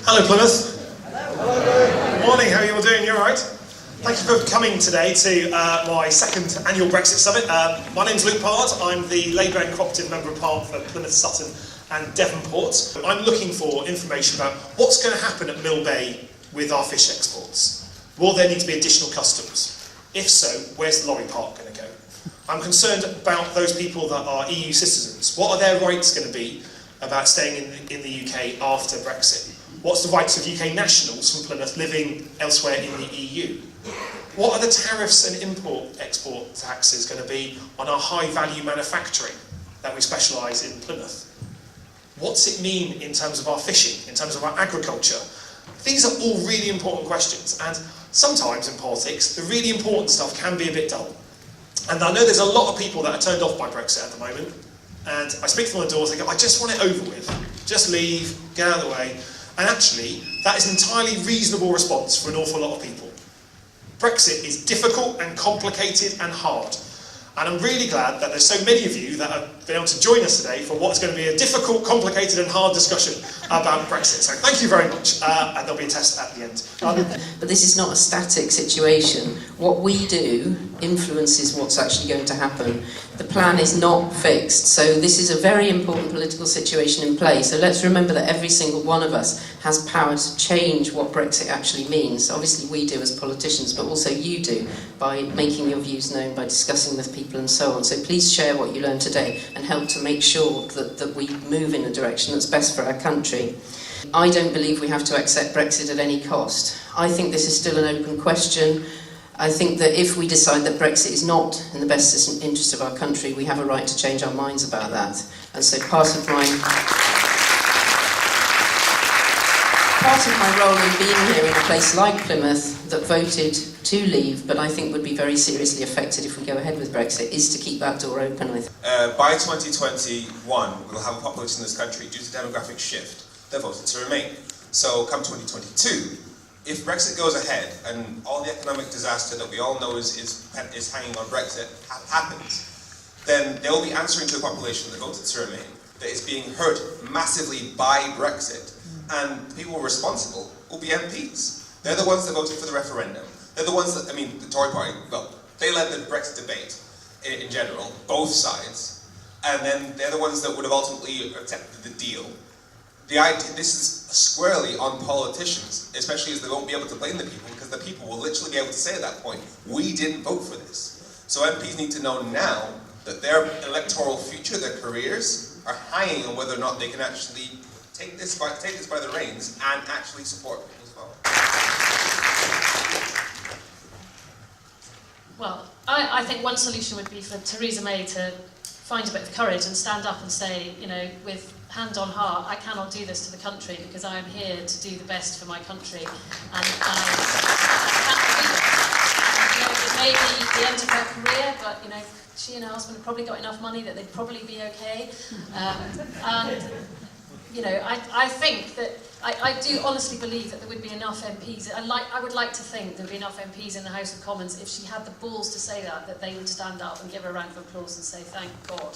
Hello Plymouth. Hello. Good morning, how are you all doing? You alright? Thank you for coming today to my second annual Brexit Summit. My name's Luke Pollard. I'm the Labour and Cooperative Member of Parliament for Plymouth, Sutton and Devonport. I'm looking for information about what's going to happen at Mill Bay with our fish exports. Will there need to be additional customs? If so, where's the lorry park going to go? I'm concerned about those people that are EU citizens. What are their rights going to be about staying in the UK after Brexit? What's the rights of UK nationals from Plymouth living elsewhere in the EU? What are the tariffs and import-export taxes going to be on our high-value manufacturing that we specialise in Plymouth? What's it mean in terms of our fishing, in terms of our agriculture? These are all really important questions, and sometimes in politics, the really important stuff can be a bit dull. And I know there's a lot of people that are turned off by Brexit at the moment, and I speak to them on the doors, they go, I just want it over with. Just leave, get out of the way. And actually, that is an entirely reasonable response for an awful lot of people. Brexit is difficult and complicated and hard. And I'm really glad that there's so many of you that have been able to join us today for what's going to be a difficult, complicated and hard discussion about Brexit. So thank you very much, and there'll be a test at the end. But this is not a static situation. What we do influences what's actually going to happen. The plan is not fixed, so this is a very important political situation in play. So let's remember that every single one of us has power to change what Brexit actually means. Obviously we do as politicians, but also you do, by making your views known, by discussing with people and so on. So please share what you learned today and help to make sure that we move in a direction that's best for our country. I don't believe we have to accept Brexit at any cost. I think this is still an open question. I think that if we decide that Brexit is not in the best interest of our country, we have a right to change our minds about that. And so part of my role in being here in a place like Plymouth that voted to leave, but I think would be very seriously affected if we go ahead with Brexit, is to keep that door open, I think. By 2021, we'll have a population in this country, due to demographic shift, that voted to remain. So come 2022, if Brexit goes ahead and all the economic disaster that we all know is hanging on Brexit happens, then they will be answering to a population that voted to remain, that is being hurt massively by Brexit, and the people responsible will be MPs. They're the ones that voted for the referendum. They're the ones that, the Tory party, well, they led the Brexit debate in general, both sides, and then they're the ones that would have ultimately accepted the deal. The idea, this is squarely on politicians, especially as they won't be able to blame the people, because the people will literally be able to say at that point, we didn't vote for this. So MPs need to know now that their electoral future, their careers, are hanging on whether or not they can actually take this by the reins and actually support people as well. Well, I think one solution would be for Theresa May to find a bit of courage and stand up and say, with hand on heart, I cannot do this to the country because I am here to do the best for my country, and I cannot do it. It may be the end of her career, but she and her husband have probably got enough money that they'd probably be okay. I think that I do honestly believe that there would be enough MPs. I would like to think there would be enough MPs in the House of Commons if she had the balls to say that they would stand up and give her a round of applause and say, thank God,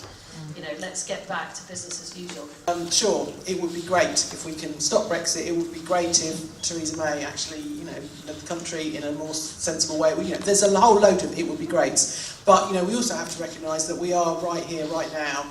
let's get back to business as usual. Sure, it would be great if we can stop Brexit. It would be great if Theresa May actually, led the country in a more sensible way. There's a whole load of it would be great. But, we also have to recognise that we are right here, right now,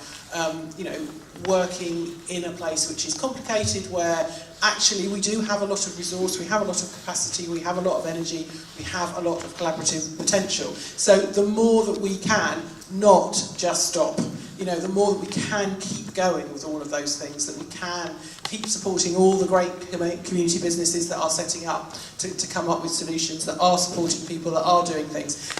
working in a place which is complicated, where actually we do have a lot of resource, we have a lot of capacity, we have a lot of energy, we have a lot of collaborative potential. So the more that we can not just stop, the more that we can keep going with all of those things, that we can keep supporting all the great community businesses that are setting up to come up with solutions, that are supporting people, that are doing things.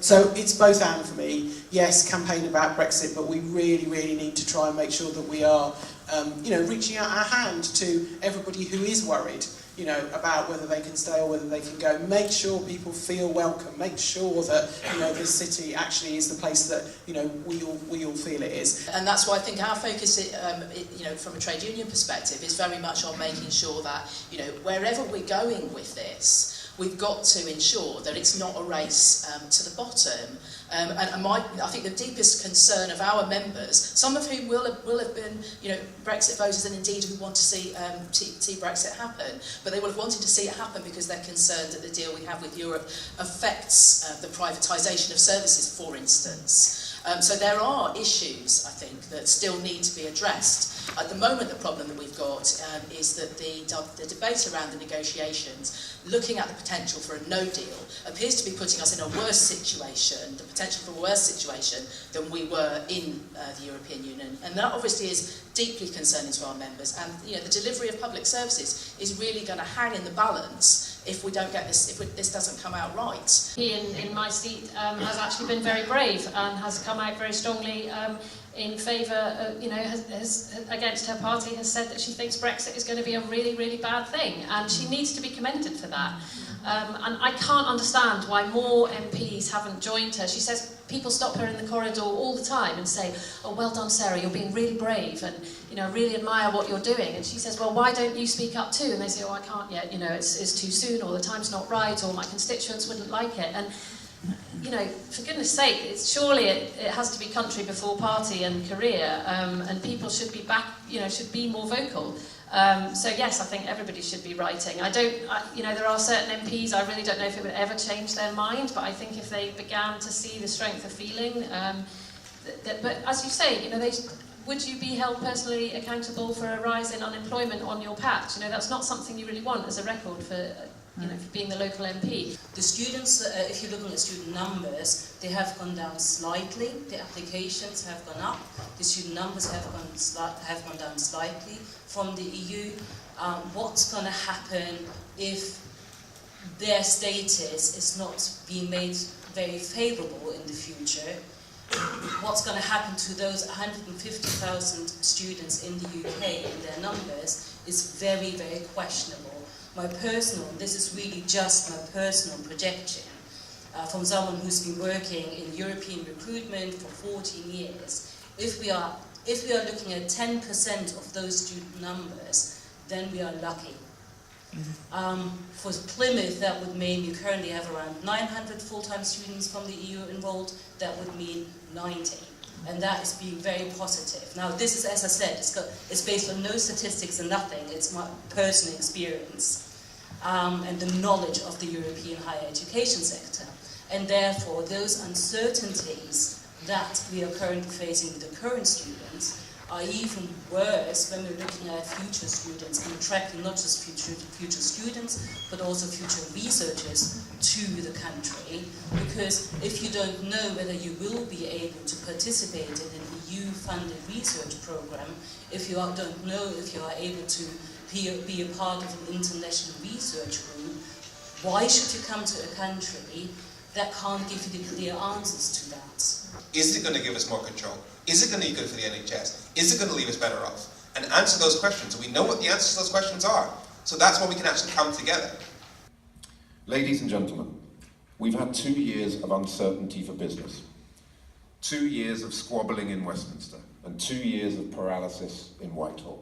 So it's both and for me. Yes, campaign about Brexit, but we really, really need to try and make sure that we are, reaching out our hand to everybody who is worried, about whether they can stay or whether they can go. Make sure people feel welcome. Make sure that, this city actually is the place that, we all feel it is. And that's why I think our focus, from a trade union perspective, is very much on making sure that, wherever we're going with this, we've got to ensure that it's not a race to the bottom. I think the deepest concern of our members, some of whom will have been, Brexit voters, and indeed who want to see Brexit happen, but they will have wanted to see it happen because they're concerned that the deal we have with Europe affects the privatisation of services, for instance. So there are issues, I think, that still need to be addressed. At the moment, the problem that we've got is that the debate around the negotiations, looking at the potential for a no deal, appears to be putting us in a worse situation, the potential for a worse situation than we were in the European Union. And that obviously is deeply concerning to our members. And the delivery of public services is really going to hang in the balance if we don't get this, if this doesn't come out right. He in my seat has actually been very brave and has come out very strongly in favour, against her party, has said that she thinks Brexit is going to be a really, really bad thing, and she needs to be commended for that. And I can't understand why more MPs haven't joined her. She says people stop her in the corridor all the time and say, "Oh, well done, Sarah, you're being really brave, and I really admire what you're doing." And she says, "Well, why don't you speak up too?" And they say, "Oh, I can't yet. It's too soon, or the time's not right, or my constituents wouldn't like it." And for goodness sake, surely it has to be country before party and career, and people should be should be more vocal. So yes, I think everybody should be writing. There are certain MPs, I really don't know if it would ever change their mind, but I think if they began to see the strength of feeling, but as you say, would you be held personally accountable for a rise in unemployment on your patch? That's not something you really want as a record for being the local MP. The students, if you're looking at student numbers, they have gone down slightly. The applications have gone up. The student numbers have gone down slightly from the EU. What's going to happen if their status is not being made very favourable in the future? What's going to happen to those 150,000 students in the UK and their numbers is very, very questionable. This is really just my personal projection from someone who's been working in European recruitment for 14 years. If we are looking at 10% of those student numbers, then we are lucky. For Plymouth, that would mean you currently have around 900 full-time students from the EU enrolled. That would mean 90. And that is being very positive. Now, this is, as I said, it's based on no statistics and nothing. It's my personal experience and the knowledge of the European higher education sector. And therefore, those uncertainties that we are currently facing with the current students are even worse when we're looking at future students and attracting not just future students, but also future researchers to the country. Because if you don't know whether you will be able to participate in an EU-funded research program, if you don't know if you are able to be a part of an international research group, why should you come to a country that can't give you the clear answers to that? Is it going to give us more control? Is it going to be good for the NHS? Is it going to leave us better off? And answer those questions. We know what the answers to those questions are. So that's when we can actually come together. Ladies and gentlemen, we've had 2 years of uncertainty for business, 2 years of squabbling in Westminster, and 2 years of paralysis in Whitehall.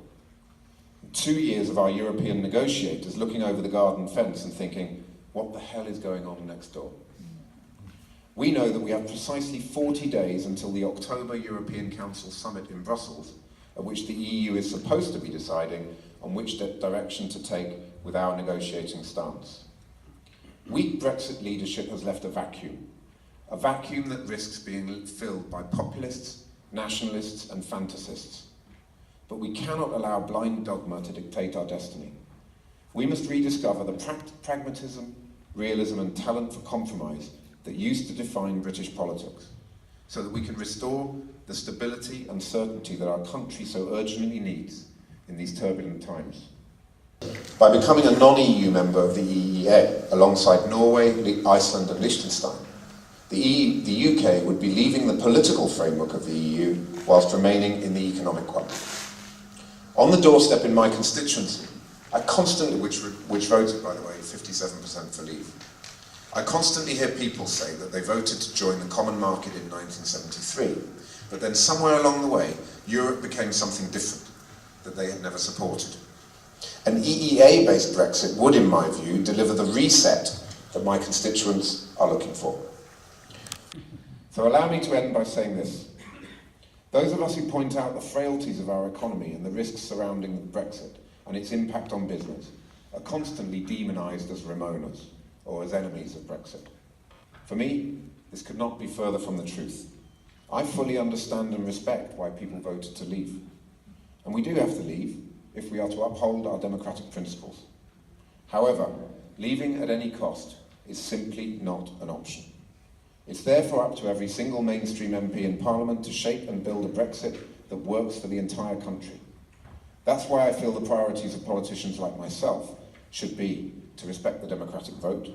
2 years of our European negotiators looking over the garden fence and thinking, what the hell is going on next door? We know that we have precisely 40 days until the October European Council summit in Brussels, at which the EU is supposed to be deciding on which direction to take with our negotiating stance. Weak Brexit leadership has left a vacuum that risks being filled by populists, nationalists and fantasists. But we cannot allow blind dogma to dictate our destiny. We must rediscover the pragmatism, realism and talent for compromise that used to define British politics, so that we can restore the stability and certainty that our country so urgently needs in these turbulent times. By becoming a non-EU member of the EEA, alongside Norway, Iceland and Liechtenstein, the UK would be leaving the political framework of the EU whilst remaining in the economic one. On the doorstep in my constituency, I constantly, which voted, by the way, 57% for leave, I constantly hear people say that they voted to join the common market in 1973, but then somewhere along the way, Europe became something different that they had never supported. An EEA-based Brexit would, in my view, deliver the reset that my constituents are looking for. So allow me to end by saying this. Those of us who point out the frailties of our economy and the risks surrounding Brexit and its impact on business are constantly demonised as Ramonas or as enemies of Brexit. For me, this could not be further from the truth. I fully understand and respect why people voted to leave. And we do have to leave if we are to uphold our democratic principles. However, leaving at any cost is simply not an option. It's therefore up to every single mainstream MP in Parliament to shape and build a Brexit that works for the entire country. That's why I feel the priorities of politicians like myself should be to respect the democratic vote,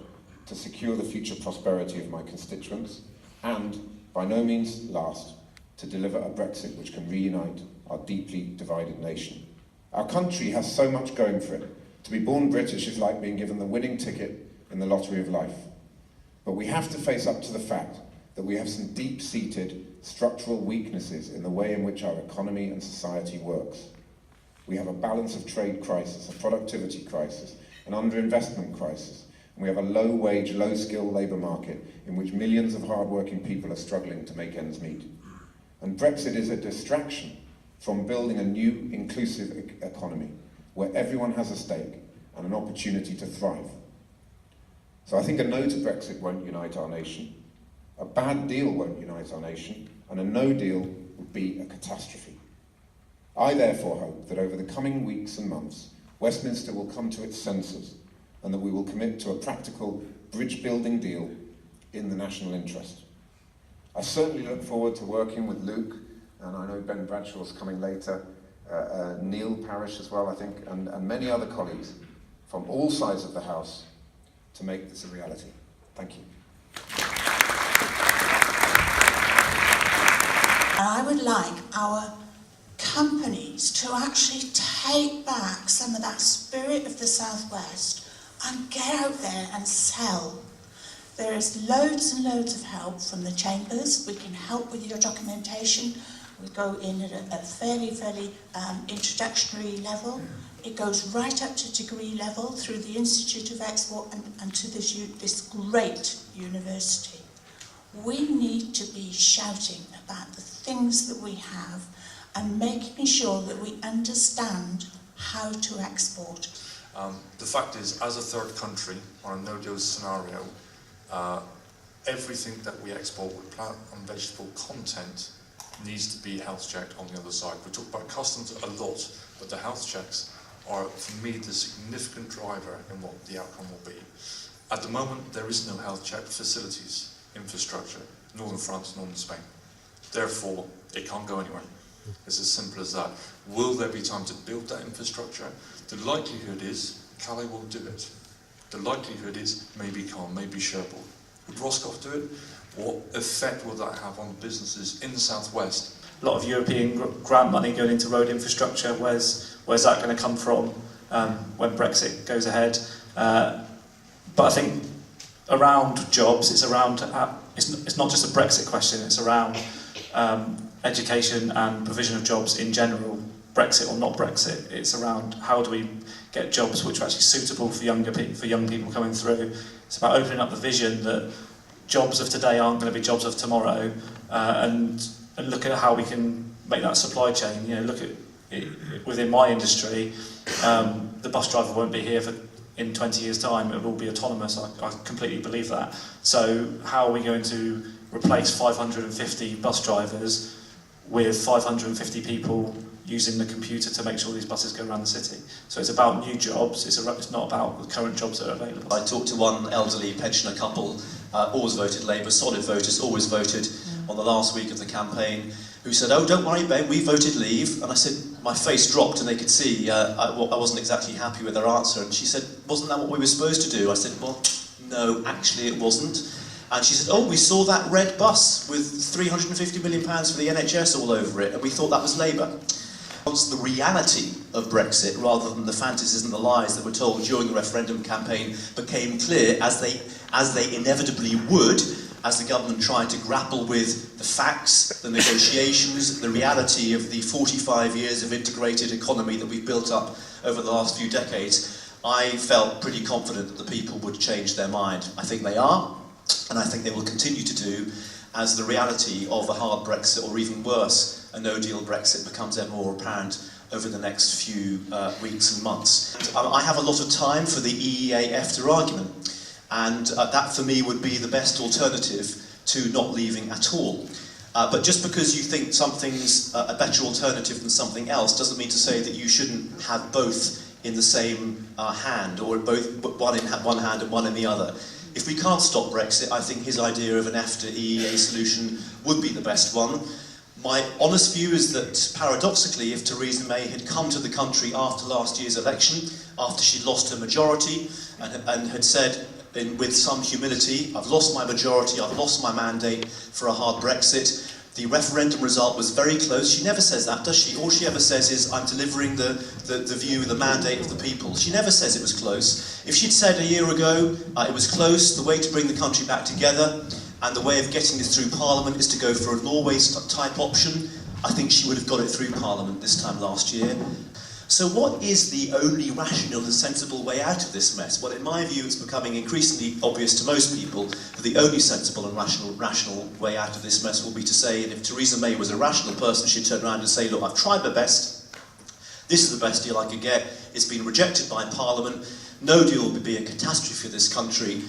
to secure the future prosperity of my constituents, and, by no means last, to deliver a Brexit which can reunite our deeply divided nation. Our country has so much going for it. To be born British is like being given the winning ticket in the lottery of life. But we have to face up to the fact that we have some deep-seated structural weaknesses in the way in which our economy and society works. We have a balance of trade crisis, a productivity crisis, an underinvestment crisis, and we have a low-wage, low-skill labour market in which millions of hard-working people are struggling to make ends meet. And Brexit is a distraction from building a new, inclusive economy where everyone has a stake and an opportunity to thrive. So I think a no to Brexit won't unite our nation, a bad deal won't unite our nation, and a no deal would be a catastrophe. I therefore hope that over the coming weeks and months, Westminster will come to its senses and that we will commit to a practical bridge-building deal in the national interest. I certainly look forward to working with Luke, and I know Ben Bradshaw's coming later, Neil Parish as well, I think, and many other colleagues from all sides of the House to make this a reality. Thank you. And I would like our companies to actually take back some of that spirit of the South West and get out there and sell. There is loads and loads of help from the chambers. We can help with your documentation. We go in at a fairly introductory level. It goes right up to degree level through the Institute of Export and to this great university. We need to be shouting about the things that we have and making sure that we understand how to export. The fact is, as a third country on a no-deal scenario, everything that we export with plant and vegetable content needs to be health checked on the other side. We talk about customs a lot, but the health checks are, for me, the significant driver in what the outcome will be. At the moment, there is no health check facilities, infrastructure, northern France, northern Spain. Therefore, it can't go anywhere. It's as simple as that. Will there be time to build that infrastructure? The likelihood is Calais will do it. The likelihood is maybe Caen, maybe Cherbourg. Would Roscoff do it? What effect will that have on businesses in the southwest? A lot of European grant money going into road infrastructure. Where's that going to come from when Brexit goes ahead? But I think around jobs, it's around. It's not just a Brexit question. It's around education and provision of jobs in general. Brexit or not Brexit, it's around how do we get jobs which are actually suitable for young people coming through. It's about opening up the vision that jobs of today aren't going to be jobs of tomorrow, and look at how we can make that supply chain. You know, look at it, within my industry, the bus driver won't be here in 20 years' time. It will be autonomous. I completely believe that. So how are we going to replace 550 bus drivers with 550 people using the computer to make sure these buses go around the city? So it's about new jobs, it's not about the current jobs that are available. I talked to one elderly pensioner couple, always voted Labour, solid voters, always voted on the last week of the campaign, who said, "Oh, don't worry, Ben, we voted Leave." And I said, my face dropped and they could see I wasn't exactly happy with their answer. And she said, "Wasn't that what we were supposed to do?" I said, "Well, no, actually it wasn't." And she said, "Oh, we saw that red bus with £350 million for the NHS all over it, and we thought that was Labour." The reality of Brexit, rather than the fantasies and the lies that were told during the referendum campaign, became clear as they inevitably would, as the government tried to grapple with the facts, the negotiations, the reality of the 45 years of integrated economy that we've built up over the last few decades. I felt pretty confident that the people would change their mind. I think they are, and I think they will continue to do as the reality of a hard Brexit, or even worse, a no-deal Brexit, becomes ever more apparent over the next few weeks and months. I have a lot of time for the EEA EFTA argument, and that for me would be the best alternative to not leaving at all. But just because you think something's a better alternative than something else doesn't mean to say that you shouldn't have both in the same hand, or both one in one hand and one in the other. If we can't stop Brexit, I think his idea of an EFTA EEA solution would be the best one. My honest view is that, paradoxically, if Theresa May had come to the country after last year's election, after she'd lost her majority, and had said, with some humility, I've lost my majority, I've lost my mandate for a hard Brexit, the referendum result was very close. She never says that, does she? All she ever says is, I'm delivering the view, the mandate of the people. She never says it was close. If she'd said a year ago, it was close, the way to bring the country back together, and the way of getting this through Parliament is to go for a Norway-type option, I think she would have got it through Parliament this time last year. So what is the only rational and sensible way out of this mess? Well, in my view, it's becoming increasingly obvious to most people that the only sensible and rational way out of this mess will be to say, and if Theresa May was a rational person, she'd turn around and say, look, I've tried my best, this is the best deal I could get, it's been rejected by Parliament, no deal would be a catastrophe for this country,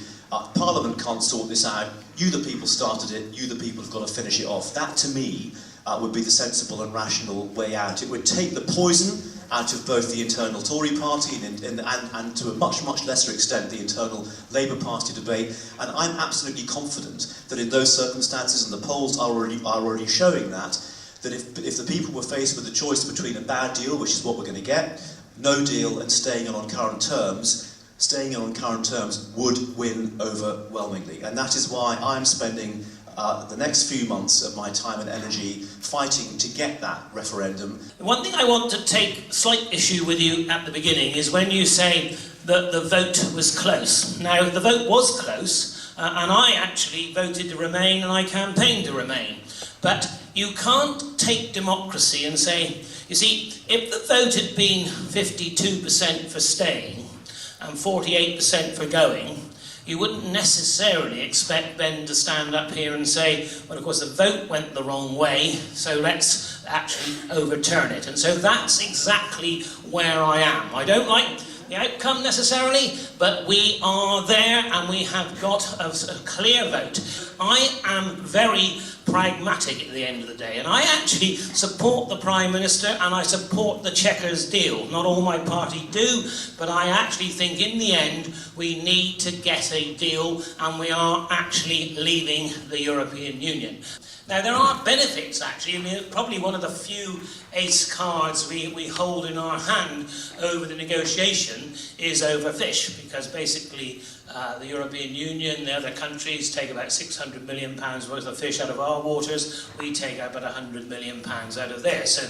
Parliament can't sort this out, you the people started it, you the people have got to finish it off. That, to me, would be the sensible and rational way out. It would take the poison out of both the internal Tory party and to a much, much lesser extent the internal Labour Party debate, and I'm absolutely confident that in those circumstances, and the polls are already showing that if the people were faced with a choice between a bad deal, which is what we're going to get, no deal, and staying on current terms would win overwhelmingly. And that is why I'm spending the next few months of my time and energy fighting to get that referendum. One thing I want to take slight issue with you at the beginning is when you say that the vote was close. Now, the vote was close, and I actually voted to remain and I campaigned to remain. But you can't take democracy and say, you see, if the vote had been 52% for staying and 48% for going, you wouldn't necessarily expect Ben to stand up here and say, well, of course, the vote went the wrong way, so let's actually overturn it. And so that's exactly where I am. I don't like the outcome necessarily, but we are there and we have got a clear vote. I am very pragmatic at the end of the day, and I actually support the Prime Minister and I support the Chequers deal. Not all my party do, but I actually think in the end we need to get a deal and we are actually leaving the European Union. Now, there are benefits, actually. I mean, it's probably one of the few ace cards we hold in our hand over the negotiation is over fish, because basically the European Union, the other countries, take about £600 million worth of fish out of our waters. We take about £100 million out of theirs. So,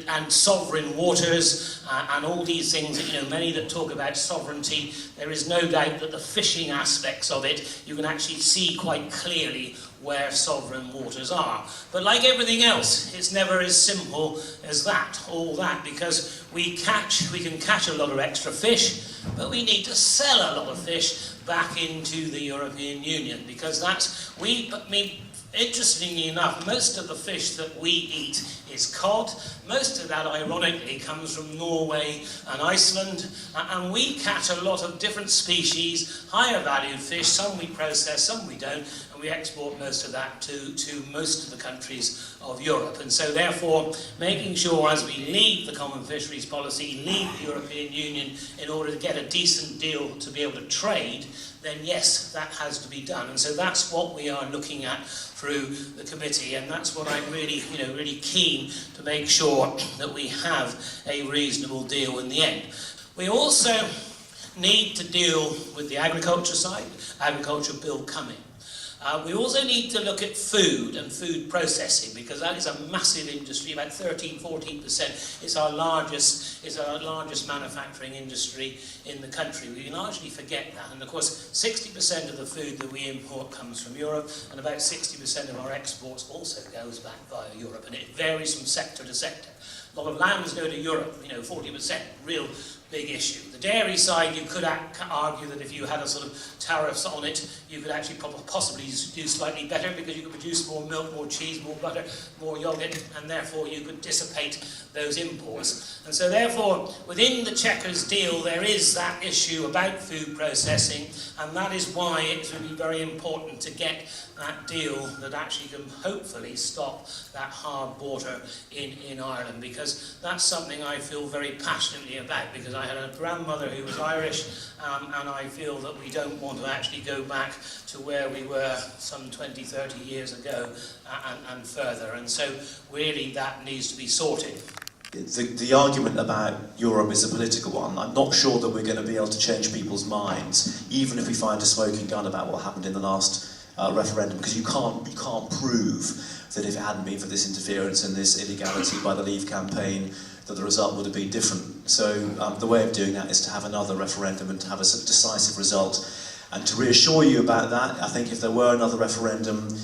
and sovereign waters and all these things, that, you know, many that talk about sovereignty, there is no doubt that the fishing aspects of it, you can actually see quite clearly where sovereign waters are. But like everything else, it's never as simple as that, all that, because we can catch a lot of extra fish, but we need to sell a lot of fish back into the European Union, because interestingly enough, most of the fish that we eat is cod. Most of that, ironically, comes from Norway and Iceland, and we catch a lot of different species, higher valued fish. Some we process, some we don't, and we export most of that to most of the countries of Europe. And so therefore, making sure as we leave the common fisheries policy, leave the European Union in order to get a decent deal to be able to trade, then yes, that has to be done. And so that's what we are looking at through the committee, and that's what I'm really keen to make sure that we have a reasonable deal in the end. We also need to deal with the agriculture side, agriculture bill coming. We also need to look at food and food processing, because that is a massive industry, about 13-14%. It's our largest manufacturing industry in the country. We largely forget that. And of course, 60% of the food that we import comes from Europe, and about 60% of our exports also goes back via Europe, and it varies from sector to sector. A lot of lambs go to Europe, 40%, real big issue. The dairy side, you could argue that if you had a sort of tariffs on it, you could actually possibly do slightly better because you could produce more milk, more cheese, more butter, more yogurt, and therefore you could dissipate those imports. And so therefore, within the Chequers deal, there is that issue about food processing, and that is why it's really very important to get that deal that actually can hopefully stop that hard border in Ireland, because that's something I feel very passionately about, because I had a grandmother who was Irish, and I feel that we don't want to actually go back to where we were some 20, 30 years ago and further, and so really that needs to be sorted. The argument about Europe is a political one. I'm not sure that we're going to be able to change people's minds, even if we find a smoking gun about what happened in the last referendum, because you can't prove that if it hadn't been for this interference and this illegality by the Leave campaign, that the result would have been different. So the way of doing that is to have another referendum and to have a decisive result. And to reassure you about that, I think if there were another referendum,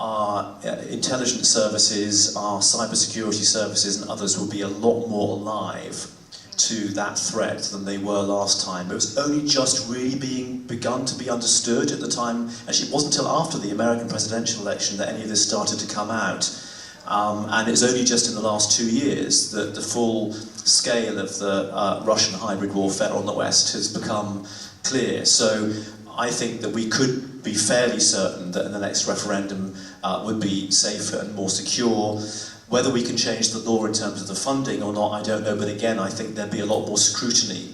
our intelligence services, our cybersecurity services and others will be a lot more alive to that threat than they were last time. It was only just really begun to be understood at the time. Actually, it wasn't until after the American presidential election that any of this started to come out. And it's only just in the last 2 years that the full scale of the Russian hybrid warfare on the West has become clear. So I think that we could be fairly certain that in the next referendum would be safer and more secure. Whether we can change the law in terms of the funding or not, I don't know, but again, I think there'd be a lot more scrutiny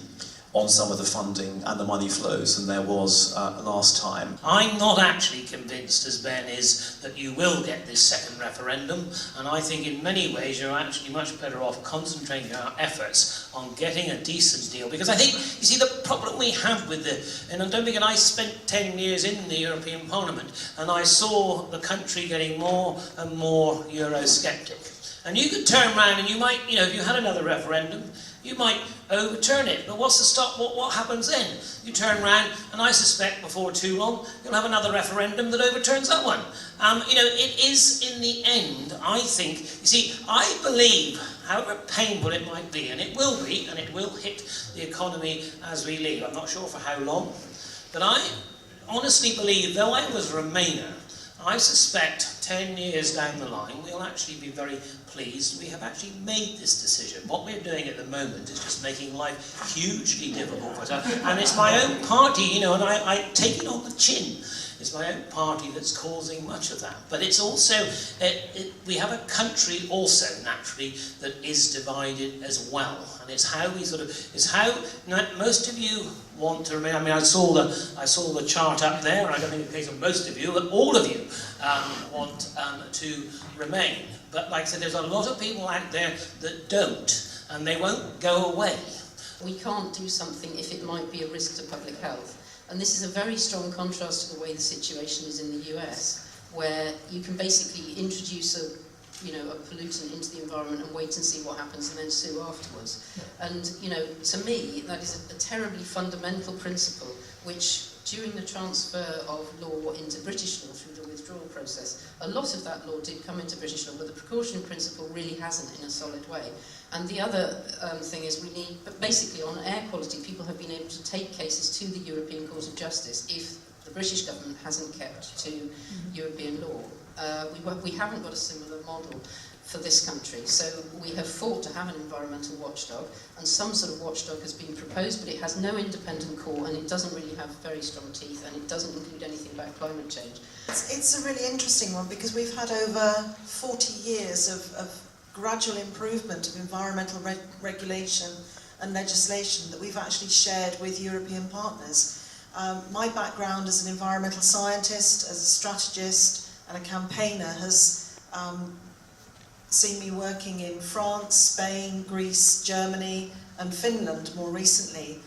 on some of the funding and the money flows than there was last time. I'm not actually convinced, as Ben is, that you will get this second referendum, and I think in many ways you're actually much better off concentrating our efforts on getting a decent deal, because I think, you see, the problem we have with and don't forget, I spent 10 years in the European Parliament, and I saw the country getting more and more Eurosceptic. And you could turn around and you might, if you had another referendum, you might overturn it. But what's the stop? What happens then? You turn around, and I suspect before too long, you'll have another referendum that overturns that one. It is, in the end, I think, you see, I believe, however painful it might be, and it will be, and it will hit the economy as we leave. I'm not sure for how long, but I honestly believe, though I was a Remainer, I suspect 10 years down the line, we'll actually be very pleased we have actually made this decision. What we're doing at the moment is just making life hugely difficult for us. And it's my own party, and I take it on the chin. It's my own party that's causing much of that. But it's also, we have a country also, naturally, that is divided as well. And it's how we most of you want to remain. I mean, I saw the chart up there, and I don't think it pays on most of you, but all of you want to remain. But like I said, there's a lot of people out there that don't, and they won't go away. We can't do something if it might be a risk to public health. And this is a very strong contrast to the way the situation is in the US, where you can basically introduce a pollutant into the environment and wait and see what happens and then sue afterwards. And, to me, that is a terribly fundamental principle, which during the transfer of law into British law through the withdrawal process, a lot of that law did come into British law, but the precautionary principle really hasn't in a solid way. And the other thing is but basically on air quality, people have been able to take cases to the European Court of Justice if the British government hasn't kept to European law. We haven't got a similar model for this country, so we have fought to have an environmental watchdog, and some sort of watchdog has been proposed, but it has no independent core, and it doesn't really have very strong teeth, and it doesn't include anything about climate change. It's a really interesting one, because we've had over 40 years of gradual improvement of environmental regulation and legislation that we've actually shared with European partners. My background as an environmental scientist, as a strategist and a campaigner has seen me working in France, Spain, Greece, Germany and Finland more recently.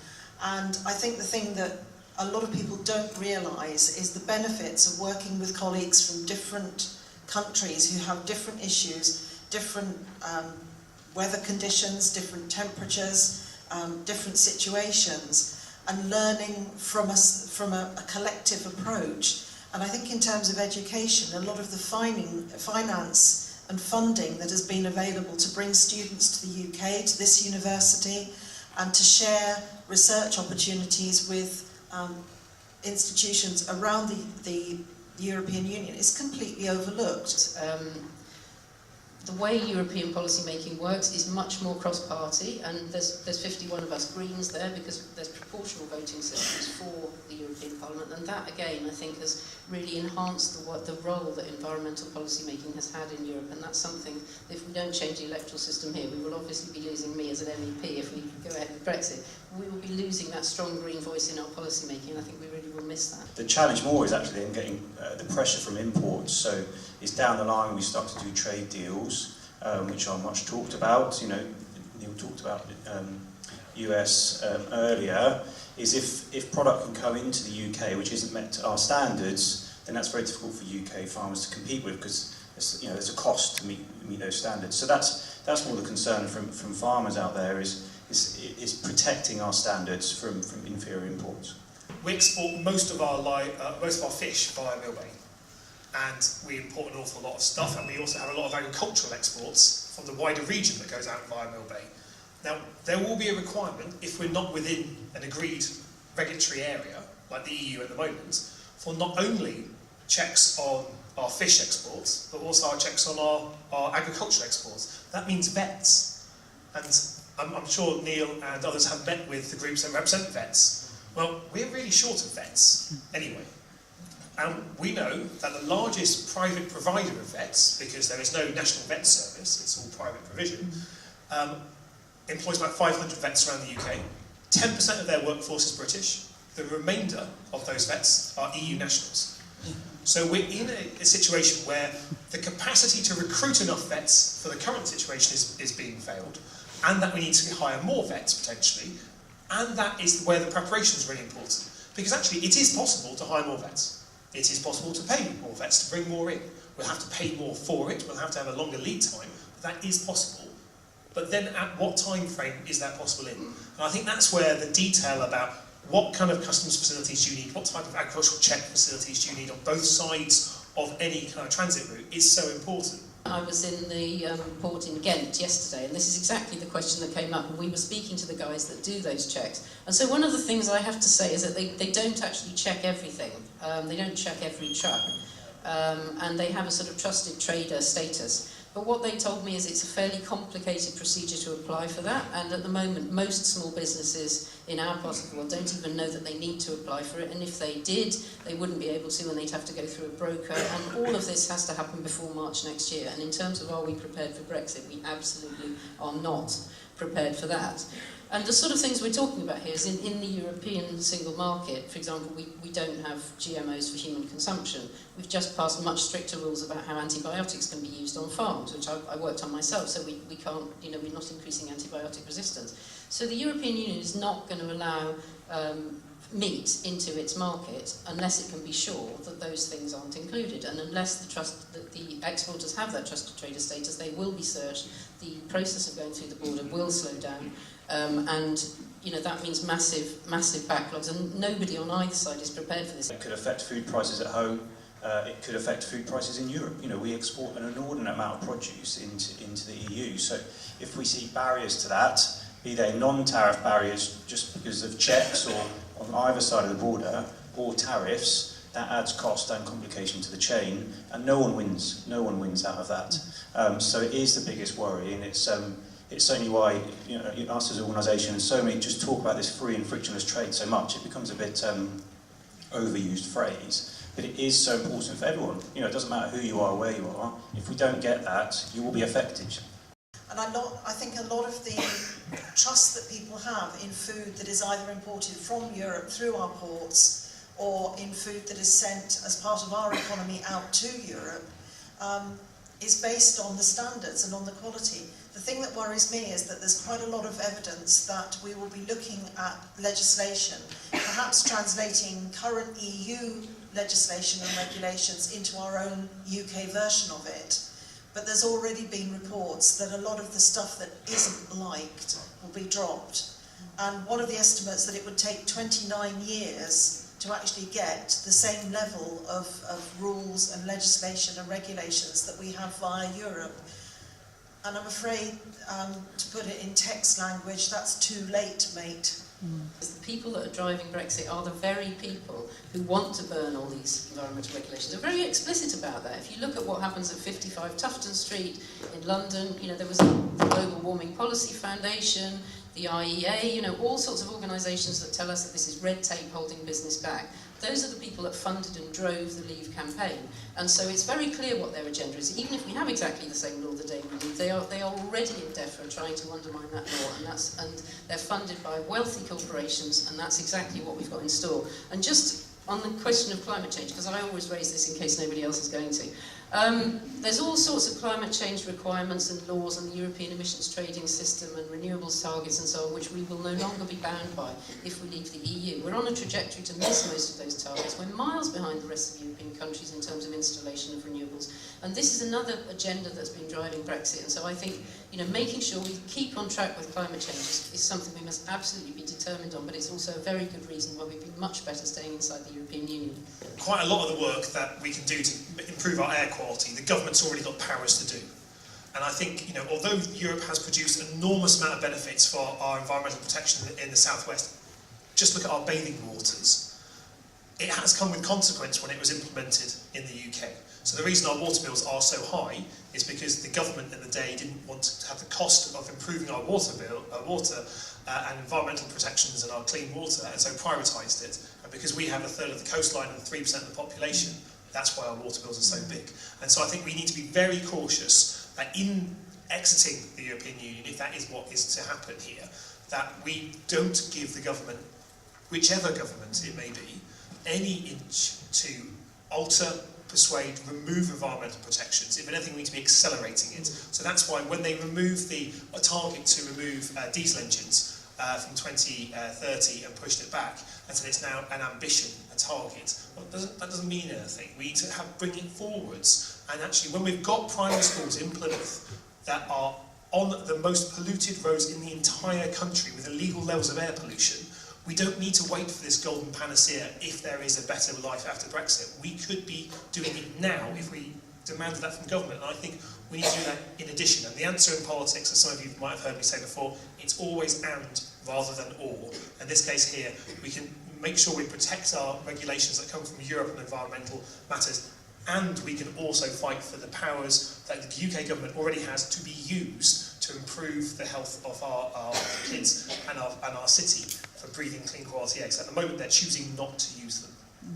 And I think the thing that a lot of people don't realise is the benefits of working with colleagues from different countries who have different issues, different weather conditions, different temperatures, different situations, and learning from a collective approach. And I think in terms of education, a lot of the finance and funding that has been available to bring students to the UK, to this university, and to share research opportunities with institutions around the European Union is completely overlooked. The way European policy making works is much more cross-party, and there's 51 of us Greens there because there's proportional voting systems for the European Parliament, and that again I think has really enhanced the role that environmental policy making has had in Europe, and that's something, if we don't change the electoral system here, we will obviously be losing me as an MEP if we go ahead with Brexit. We will be losing that strong Green voice in our policy making, and I think we really will miss that. The challenge more is actually in getting the pressure from imports. So it's down the line we start to do trade deals, which are much talked about. You know, Neil talked about US earlier. Is if product can come into the UK which isn't met to our standards, then that's very difficult for UK farmers to compete with because there's a cost to meet those standards. So that's more the concern from farmers out there is protecting our standards from inferior imports. We export most of our fish via Millbay, and we import an awful lot of stuff, and we also have a lot of agricultural exports from the wider region that goes out via Millbay. Now, there will be a requirement, if we're not within an agreed regulatory area, like the EU at the moment, for not only checks on our fish exports, but also our checks on our agricultural exports. That means vets. And I'm sure Neil and others have met with the groups that represent vets. Well, we're really short of vets, anyway. And we know that the largest private provider of vets, because there is no national vet service, it's all private provision, employs about 500 vets around the UK. 10% of their workforce is British. The remainder of those vets are EU nationals. So we're in a situation where the capacity to recruit enough vets for the current situation is being failed, and that we need to hire more vets potentially, and that is where the preparation is really important. Because actually it is possible to hire more vets. It is possible to pay more vets, to bring more in. We'll have to pay more for it, we'll have to have a longer lead time, but that is possible. But then at what time frame is that possible in? And I think that's where the detail about what kind of customs facilities do you need, what type of agricultural check facilities do you need on both sides of any kind of transit route is so important. I was in the port in Ghent yesterday, and this is exactly the question that came up, and we were speaking to the guys that do those checks. And so one of the things I have to say is that they don't actually check everything. They don't check every truck, and they have a sort of trusted trader status. But what they told me is it's a fairly complicated procedure to apply for that, and at the moment most small businesses in our part of the world don't even know that they need to apply for it, and if they did, they wouldn't be able to, and they'd have to go through a broker, and all of this has to happen before March next year. And in terms of are we prepared for Brexit, we absolutely are not prepared for that. And the sort of things we're talking about here is in the European single market, for example, we don't have GMOs for human consumption. We've just passed much stricter rules about how antibiotics can be used on farms, which I worked on myself, so we can't, we're not increasing antibiotic resistance. So the European Union is not going to allow meat into its market unless it can be sure that those things aren't included, and unless the exporters have that trusted trader status, they will be searched. The process of going through the border will slow down, and that means massive backlogs, and nobody on either side is prepared for this. It could affect food prices at home. It could affect food prices in Europe. We export an inordinate amount of produce into the EU, so if we see barriers to that, be they non-tariff barriers just because of checks or on either side of the border, or tariffs, that adds cost and complication to the chain, and no one wins out of that. So it is the biggest worry, and it's certainly why us as an organisation and so many just talk about this free and frictionless trade so much. It becomes a bit overused phrase, but it is so important for everyone. It doesn't matter who you are, where you are. If we don't get that, you will be affected. And I think a lot of the trust that people have in food that is either imported from Europe through our ports or in food that is sent as part of our economy out to Europe is based on the standards and on the quality. The thing that worries me is that there's quite a lot of evidence that we will be looking at legislation, perhaps translating current EU legislation and regulations into our own UK version of it. But there's already been reports that a lot of the stuff that isn't liked will be dropped. And one of the estimates that it would take 29 years to actually get the same level of rules and legislation and regulations that we have via Europe. And I'm afraid, to put it in text language, that's too late, mate. The people that are driving Brexit are the very people who want to burn all these environmental regulations. They're very explicit about that. If you look at what happens at 55 Tufton Street in London, you know, there was the Global Warming Policy Foundation, the IEA, you know, all sorts of organisations that tell us that this is red tape holding business back. Those are the people that funded and drove the Leave campaign. And so it's very clear what their agenda is. Even if we have exactly the same law the day we leave, they are already in DEFRA trying to undermine that law, and they're funded by wealthy corporations, and that's exactly what we've got in store. And just on the question of climate change, because I always raise this in case nobody else is going to, there's all sorts of climate change requirements and laws and the European emissions trading system and renewables targets and so on, which we will no longer be bound by if we leave the EU. We're on a trajectory to miss most of those targets. We're miles behind the rest of the European countries in terms of installation of renewables. And this is another agenda that's been driving Brexit. And so I think, you know, making sure we keep on track with climate change is something we must absolutely be determined on, but it's also a very good reason why we'd be much better staying inside the European Union. Quite a lot of the work that we can do to improve our air quality, the government's already got powers to do. And I think, you know, although Europe has produced an enormous amount of benefits for our environmental protection in the southwest, just look at our bathing waters. It has come with consequence when it was implemented in the UK. So the reason our water bills are so high is because the government in the day didn't want to have the cost of improving our water and environmental protections and our clean water, and so privatised it. And because we have a third of the coastline and 3% of the population, that's why our water bills are so big. And so I think we need to be very cautious that in exiting the European Union, if that is what is to happen here, that we don't give the government, whichever government it may be, any inch to alter, persuade, remove environmental protections. If anything, we need to be accelerating it. So that's why when they remove the target to remove diesel engines from 2030 and pushed it back, and said it's now an ambition, a target, well, that doesn't mean anything. We need to bring it forwards. And actually, when we've got primary schools in Plymouth that are on the most polluted roads in the entire country with illegal levels of air pollution, we don't need to wait for this golden panacea if there is a better life after Brexit. We could be doing it now if we demanded that from government. And I think we need to do that in addition. And the answer in politics, as some of you might have heard me say before, it's always and rather than or. In this case here, we can make sure we protect our regulations that come from Europe on environmental matters, and we can also fight for the powers that the UK government already has to be used to improve the health of our kids and our city for breathing clean quality eggs. At the moment, they're choosing not to use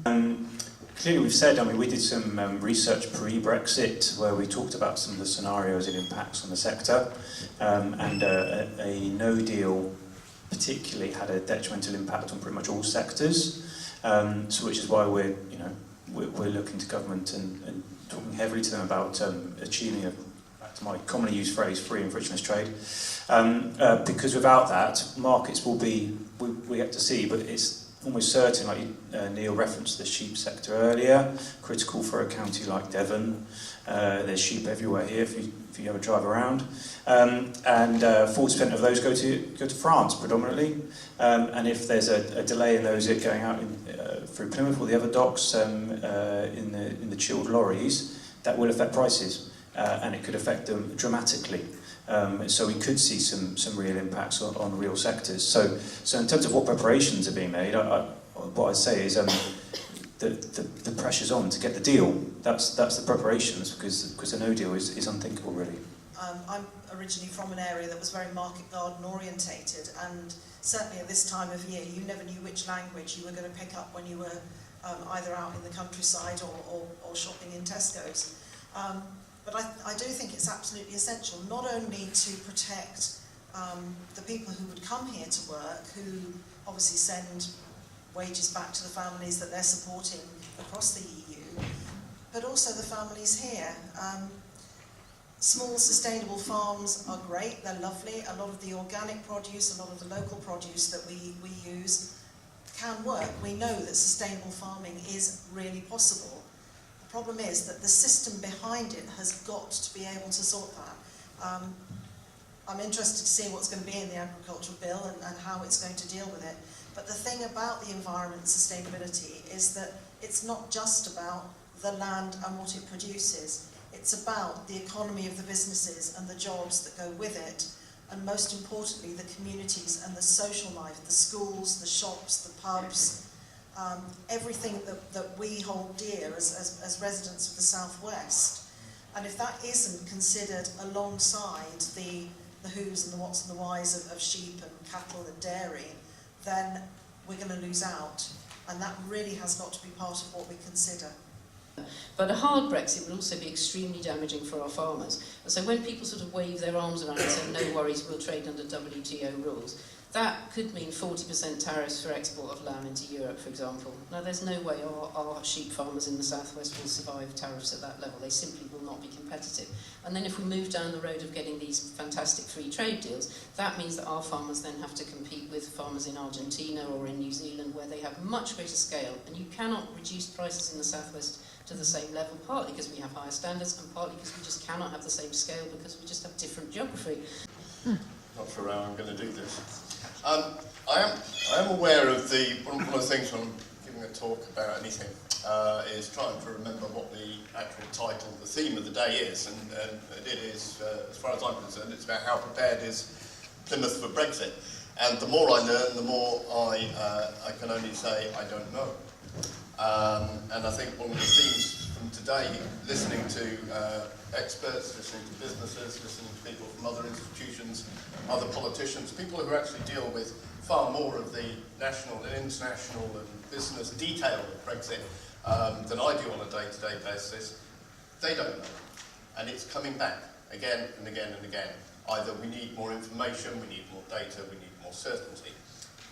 them. Clearly, we've said, I mean, we did some research pre-Brexit where we talked about some of the scenarios and impacts on the sector, and a no deal particularly had a detrimental impact on pretty much all sectors. So which is why we're looking to government and talking heavily to them about achieving back to my commonly used phrase, free and frictionless trade. Because without that, markets will be, we have to see, but it's almost certain, like Neil referenced the sheep sector earlier, critical for a county like Devon. There's sheep everywhere here if you ever drive around. And 40% of those go to France predominantly. And if there's a delay in those going out through Plymouth or the other docks in the chilled lorries, that will affect prices, and it could affect them dramatically. So we could see some real impacts on real sectors. So in terms of what preparations are being made, what I'd say is the pressure's on to get the deal. That's the preparations, because a no deal is unthinkable, really. I'm originally from an area that was very market garden orientated, and certainly at this time of year you never knew which language you were going to pick up when you were either out in the countryside or shopping in Tesco's. But I do think it's absolutely essential not only to protect the people who would come here to work, who obviously send wages back to the families that they're supporting across the EU, but also the families here. Small sustainable farms are great, they're lovely. A lot of the organic produce, a lot of the local produce that we use can work. We know that sustainable farming is really possible. The problem is that the system behind it has got to be able to sort that. I'm interested to see what's going to be in the agricultural bill and how it's going to deal with it. But the thing about the environment and sustainability is that it's not just about the land and what it produces. It's about the economy of the businesses and the jobs that go with it, and most importantly, the communities and the social life, the schools, the shops, the pubs, everything that we hold dear as residents of the South West. And if that isn't considered alongside the who's and the what's and the whys of sheep and cattle and dairy, then we're going to lose out. And that really has got to be part of what we consider. But a hard Brexit would also be extremely damaging for our farmers. And so when people sort of wave their arms around and say, no worries, we'll trade under WTO rules, that could mean 40% tariffs for export of lamb into Europe, for example. Now, there's no way our sheep farmers in the southwest will survive tariffs at that level. They simply will not be competitive. And then if we move down the road of getting these fantastic free trade deals, that means that our farmers then have to compete with farmers in Argentina or in New Zealand, where they have much greater scale. And you cannot reduce prices in the southwest to the same level, partly because we have higher standards and partly because we just cannot have the same scale because we just have different geography. Not sure how I'm going to do this. I am aware of one of the things when I'm giving a talk about anything is trying to remember what the actual title, the theme of the day is, and it is, as far as I'm concerned, it's about how prepared is Plymouth for Brexit. And the more I learn, the more I can only say I don't know. And I think one of the themes from today, listening to experts, listening to businesses, listening to people from other institutions, other politicians, people who actually deal with far more of the national and international and business detail of Brexit than I do on a day-to-day basis, they don't know. And it's coming back again and again and again. Either we need more information, we need more data, we need more certainty.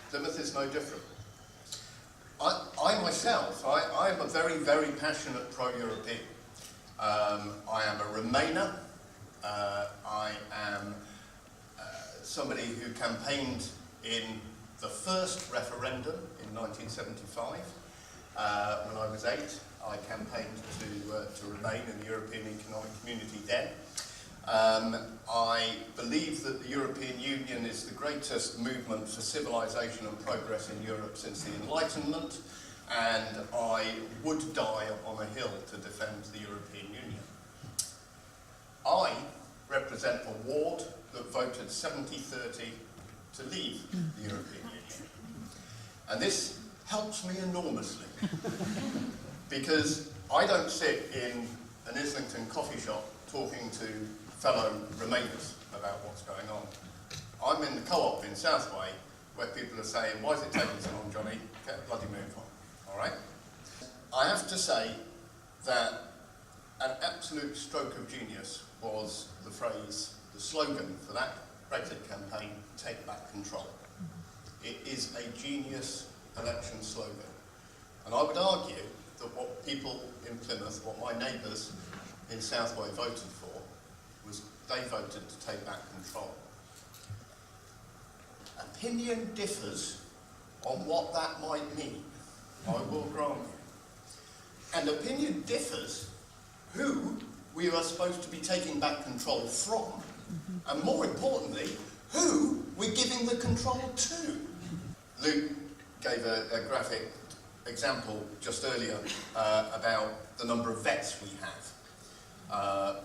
Plymouth is no different. I myself, I am a very, very passionate pro-European. I am a Remainer. I am somebody who campaigned in the first referendum in 1975. When I was 8, I campaigned to remain in the European Economic Community then. I believe that the European Union is the greatest movement for civilization and progress in Europe since the Enlightenment, and I would die on a hill to defend the European Union. I represent a ward that voted 70-30 to leave the European Union. And this helps me enormously, because I don't sit in an Islington coffee shop talking to fellow Remainers about what's going on. I'm in the co-op in Southway, where people are saying, why is it taking so long, Johnny? Get a bloody move on, all right? I have to say that an absolute stroke of genius was the phrase, the slogan for that Brexit campaign, take back control. It is a genius election slogan. And I would argue that what people in Plymouth, what my neighbours in Southway voted for, was they voted to take back control. Opinion differs on what that might mean, I will grant you. And opinion differs who we are supposed to be taking back control from, and more importantly, who we're giving the control to. Luke gave a graphic example just earlier about the number of vets we have.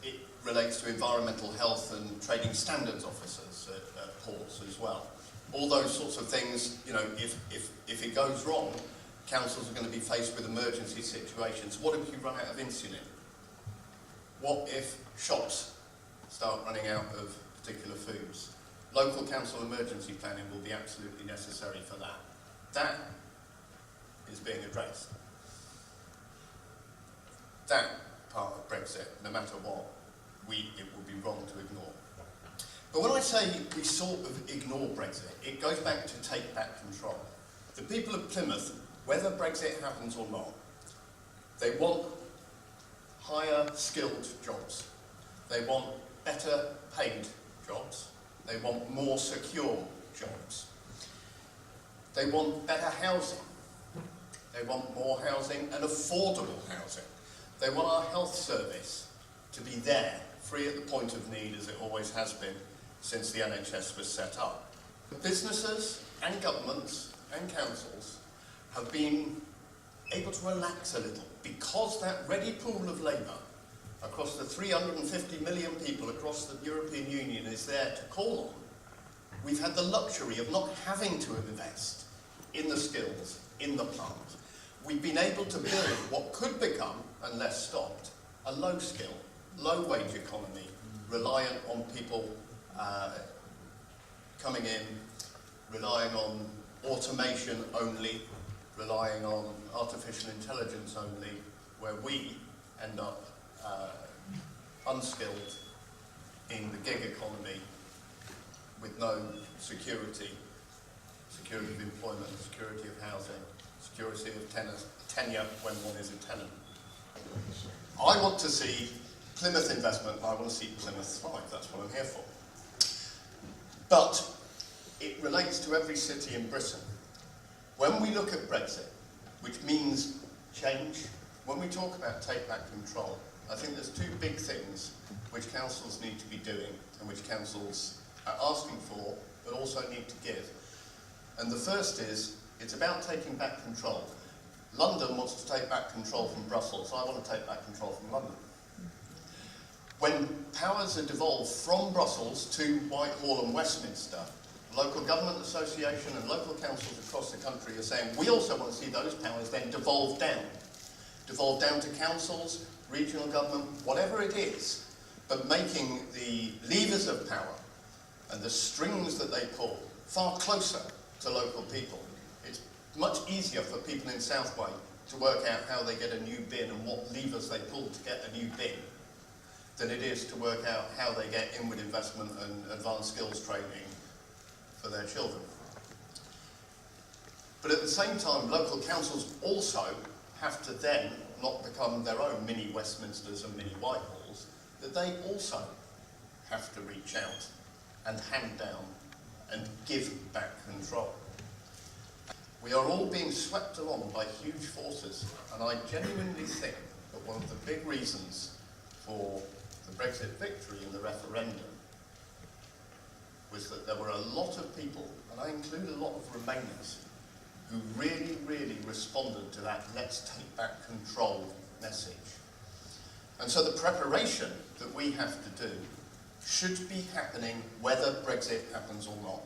It relates to environmental health and trading standards officers at ports as well. All those sorts of things, you know, if it goes wrong, councils are going to be faced with emergency situations. What if you run out of insulin? What if shops start running out of particular foods? Local council emergency planning will be absolutely necessary for that. That is being addressed. That part of Brexit, no matter what, it would be wrong to ignore. But when I say we sort of ignore Brexit, it goes back to take back control. The people of Plymouth, whether Brexit happens or not, they want higher skilled jobs. They want better paid jobs. They want more secure jobs. They want better housing. They want more housing and affordable housing. They want our health service to be there, free at the point of need, as it always has been since the NHS was set up. Businesses and governments and councils have been able to relax a little because that ready pool of labour across the 350 million people across the European Union is there to call on, we've had the luxury of not having to invest in the skills, in the plant. We've been able to build what could become, unless stopped, a low-skill, low-wage economy, reliant on people coming in, relying on automation only, relying on artificial intelligence only, where we end up unskilled in the gig economy with no security of employment, security of housing, security of tenure when one is a tenant. I want to see Plymouth investment, and I want to see Plymouth thrive. That's what I'm here for. But it relates to every city in Britain. When we look at Brexit, which means change, when we talk about take back control, I think there's two big things which councils need to be doing and which councils are asking for but also need to give. And the first is, it's about taking back control. London wants to take back control from Brussels. I want to take back control from London. When powers are devolved from Brussels to Whitehall and Westminster, local government association and local councils across the country are saying, we also want to see those powers then devolved down to councils, regional government, whatever it is, but making the levers of power and the strings that they pull far closer to local people. It's much easier for people in Southway to work out how they get a new bin and what levers they pull to get a new bin than it is to work out how they get inward investment and advanced skills training for their children. But at the same time, local councils also have to then not become their own mini Westminsters and mini Whitehalls, that they also have to reach out and hand down and give back control. We are all being swept along by huge forces, and I genuinely think that one of the big reasons for the Brexit victory in the referendum was that there were a lot of people, and I include a lot of Remainers, who really, really responded to that let's take back control message. And so the preparation that we have to do should be happening whether Brexit happens or not,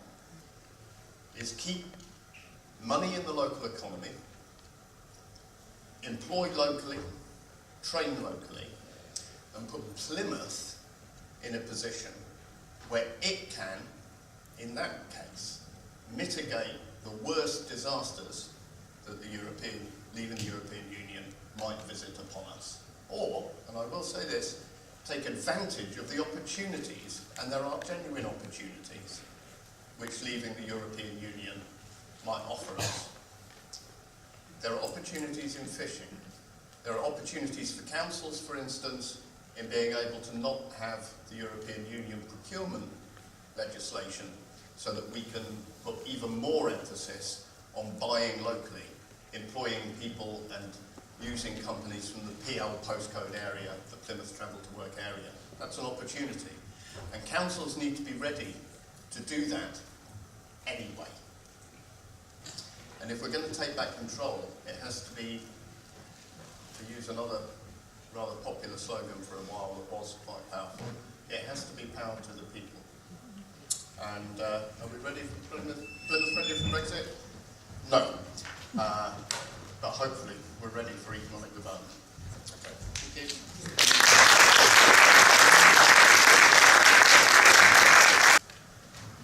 is keep money in the local economy, employ locally, train locally, and put Plymouth in a position where it can, in that case, mitigate the worst disasters that leaving the European Union might visit upon us. Or, and I will say this, take advantage of the opportunities, and there are genuine opportunities, which leaving the European Union might offer us. There are opportunities in fishing. There are opportunities for councils, for instance, in being able to not have the European Union procurement legislation so that we can put even more emphasis on buying locally, employing people and using companies from the PL postcode area, the Plymouth Travel to Work area. That's an opportunity. And councils need to be ready to do that anyway. And if we're going to take back control, it has to be, to use another rather popular slogan for a while that was quite powerful, it has to be power to the people. And are we ready for Plymouth ready for Brexit? No. But hopefully we're ready for economic development. Okay. Thank you.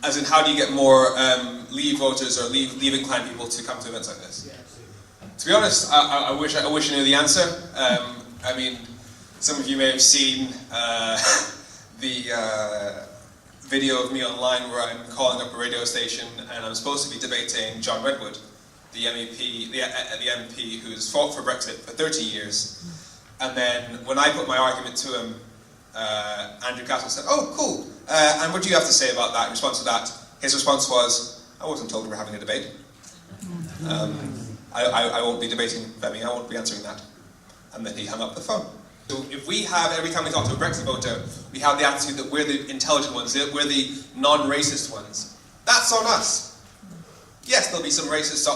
As in, how do you get more Leave voters or Leave inclined people to come to events like this? Yeah, to be honest, I wish I knew the answer. I mean, some of you may have seen the video of me online where I'm calling up a radio station and I'm supposed to be debating John Redwood, the MP who's fought for Brexit for 30 years. And then when I put my argument to him, Andrew Cato said, "Oh, cool. And what do you have to say about that?" In response to that, his response was, "I wasn't told we were having a debate. I won't be debating Femi, I won't be answering that." And then he hung up the phone. So if we have, every time we talk to a Brexit voter, we have the attitude that we're the intelligent ones, that we're the non-racist ones, that's on us. Yes, there'll be some racists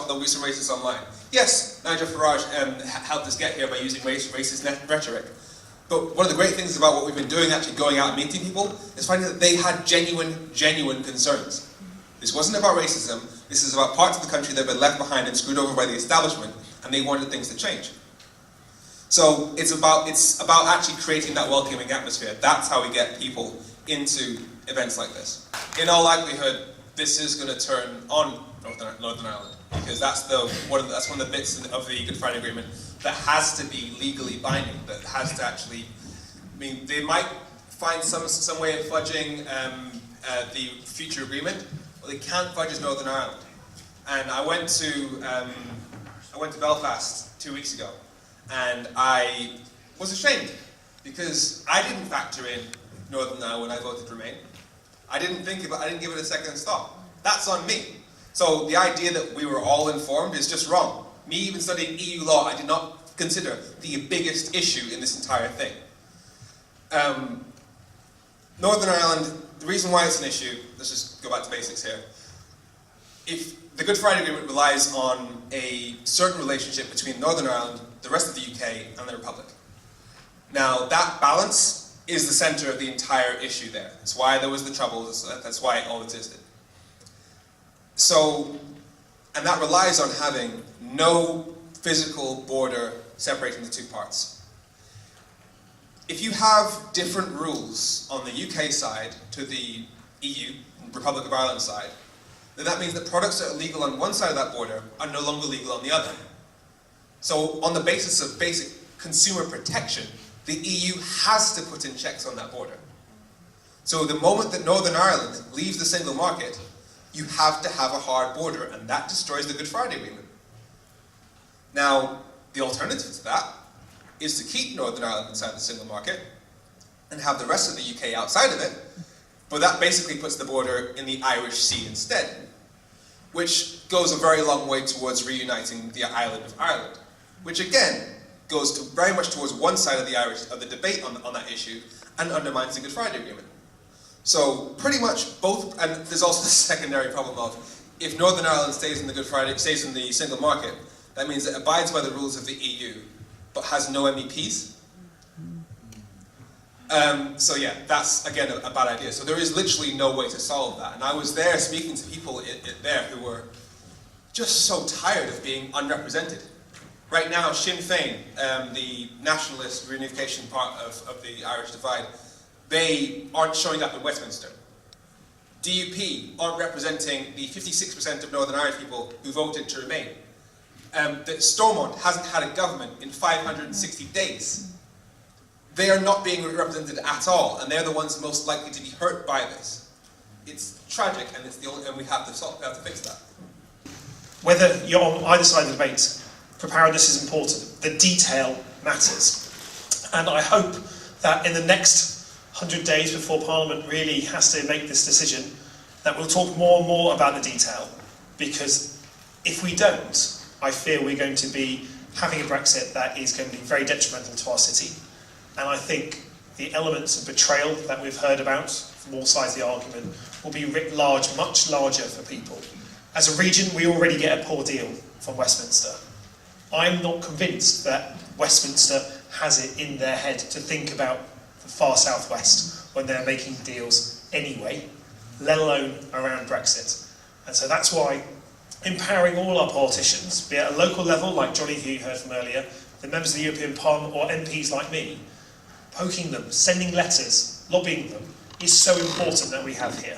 online. Yes, Nigel Farage helped us get here by using racist rhetoric. But one of the great things about what we've been doing, actually going out and meeting people, is finding that they had genuine concerns. This wasn't about racism, this is about parts of the country that have been left behind and screwed over by the establishment, and they wanted things to change. So it's about actually creating that welcoming atmosphere. That's how we get people into events like this. In all likelihood, this is going to turn on Northern Ireland, because that's one of the bits of the Good Friday Agreement that has to be legally binding, that has to actually, I mean, they might find some way of fudging the future agreement, but they can't fudge Northern Ireland. And I went to Belfast 2 weeks ago, and I was ashamed, because I didn't factor in Northern Ireland when I voted Remain. I didn't give it a second thought. That's on me. So the idea that we were all informed is just wrong. Me even studying EU law, I did not consider the biggest issue in this entire thing. Northern Ireland, the reason why it's an issue, let's just go back to basics here. If the Good Friday Agreement relies on a certain relationship between Northern Ireland, the rest of the UK, and the Republic. Now, that balance is the centre of the entire issue there. That's why there was the Troubles, that's why it all existed. So, and that relies on having no physical border separating the two parts. If you have different rules on the UK side to the EU, Republic of Ireland side, then that means that products that are legal on one side of that border are no longer legal on the other. So on the basis of basic consumer protection, the EU has to put in checks on that border. So the moment that Northern Ireland leaves the single market, you have to have a hard border, and that destroys the Good Friday Agreement. Now, the alternative to that is to keep Northern Ireland inside the single market and have the rest of the UK outside of it, but that basically puts the border in the Irish Sea instead, which goes a very long way towards reuniting the island of Ireland, which again goes very much towards one side of the debate on that issue and undermines the Good Friday Agreement. So pretty much both, and there's also the secondary problem of if Northern Ireland stays in the single market, that means it abides by the rules of the EU, but has no MEPs. So yeah, that's again a bad idea. So there is literally no way to solve that. And I was there speaking to people there who were just so tired of being unrepresented. Right now, Sinn Féin, the nationalist reunification part of the Irish divide, they aren't showing up in Westminster. DUP aren't representing the 56% of Northern Irish people who voted to remain. That Stormont hasn't had a government in 560 days. They are not being represented at all, and they're the ones most likely to be hurt by this. It's tragic, and we have to fix that. Whether you're on either side of the debate, preparedness is important. The detail matters. And I hope that in the next 100 days before Parliament really has to make this decision, that we'll talk more and more about the detail. Because if we don't, I fear we're going to be having a Brexit that is going to be very detrimental to our city. And I think the elements of betrayal that we've heard about from all sides of the argument will be writ large, much larger for people. As a region, we already get a poor deal from Westminster. I'm not convinced that Westminster has it in their head to think about the far southwest when they're making deals anyway, let alone around Brexit. And so that's why empowering all our politicians, be at a local level, like Johnny who you heard from earlier, the members of the European Parliament or MPs like me, poking them, sending letters, lobbying them, is so important that we have here.